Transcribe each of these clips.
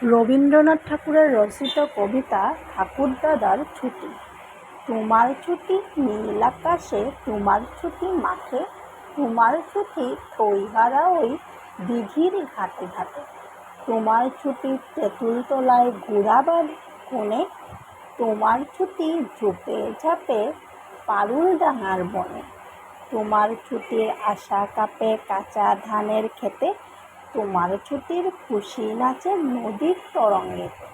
রবীন্দ্রনাথ ঠাকুরের রচিত কবিতা ঠাকুরদাদার ছুটি। তোমার ছুটি নীল আকাশে, তোমার ছুটি মাঠে, তোমার ছুটি থইহারা ওই দিঘির ঘাটে ঘাটে, তোমার ছুটি তেঁতুল তলায় ঘোড়াবার কোণে, তোমার ছুটি ঝোপে ঝাপে পারুল ডাঙার বনে, তোমার ছুটির আশা কাপে কাঁচা ধানের খেতে, তোমার ছুটির খুশি নাচে নদীর তরঙ্গেতে।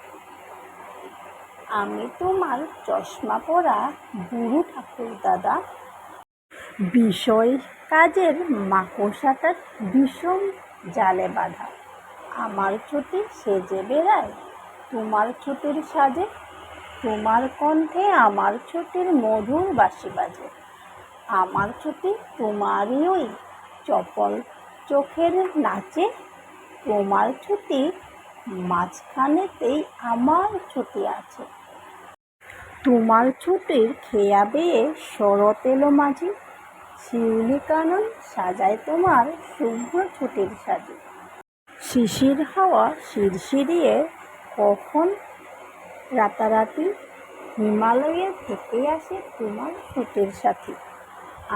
আমি তোমার চশমা পরা বুড়ো ঠাকুরদাদা, বিষয় কাজের মাকড়সাটার বিষম জালে বাঁধা। আমার ছুটি সেজে বেড়ায় তোমার ছুটির সাজে, তোমার কণ্ঠে আমার ছুটির মধুর বাঁশি বাজে। আমার ছুটি তোমারই ওই চপল চোখের নাচে, তোমার ছুটি মাঝখানেতেই আমার ছুটি আছে। তোমার ছুটির খেয়া বেয়ে শরৎ এলো মাঝি, শিউলি কানন সাজায় তোমার শুভ্র ছুটির সাজে। শিশির হাওয়া শিরশিরিয়ে কখন রাতারাতি হিমালয়ে থেকে আসে তোমার ছুটির সাথী।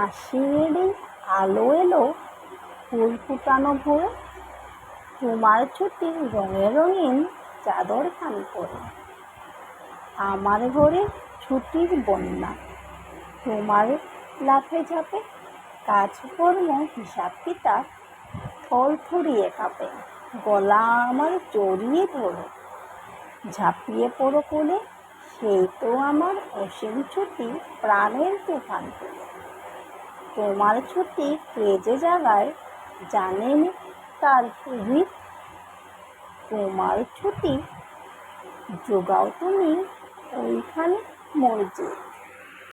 আশ্বিনেরই আলো এলো ফুল ফুটানো ভোরে, তোমার ছুটি রঙে রঙিন চাদর খান পরে। আমার ঘরে ছুটির বন্যা, তোমার লাফে ঝাঁপে কাজকর্ম হিসাব কিতাব থরথরিয়ে কাঁপে। গলা আমার জড়িয়ে ধরো, ঝাঁপিয়ে পড়ো কোলে, সেই তো আমার অসীম ছুটি প্রাণের তুফান তোলে। তোমার ছুটি ক্রেজে জাগায় জানেন তার হৃদ, তোমার ছুটি যোগাও তুমি ওইখানে মসজিদ।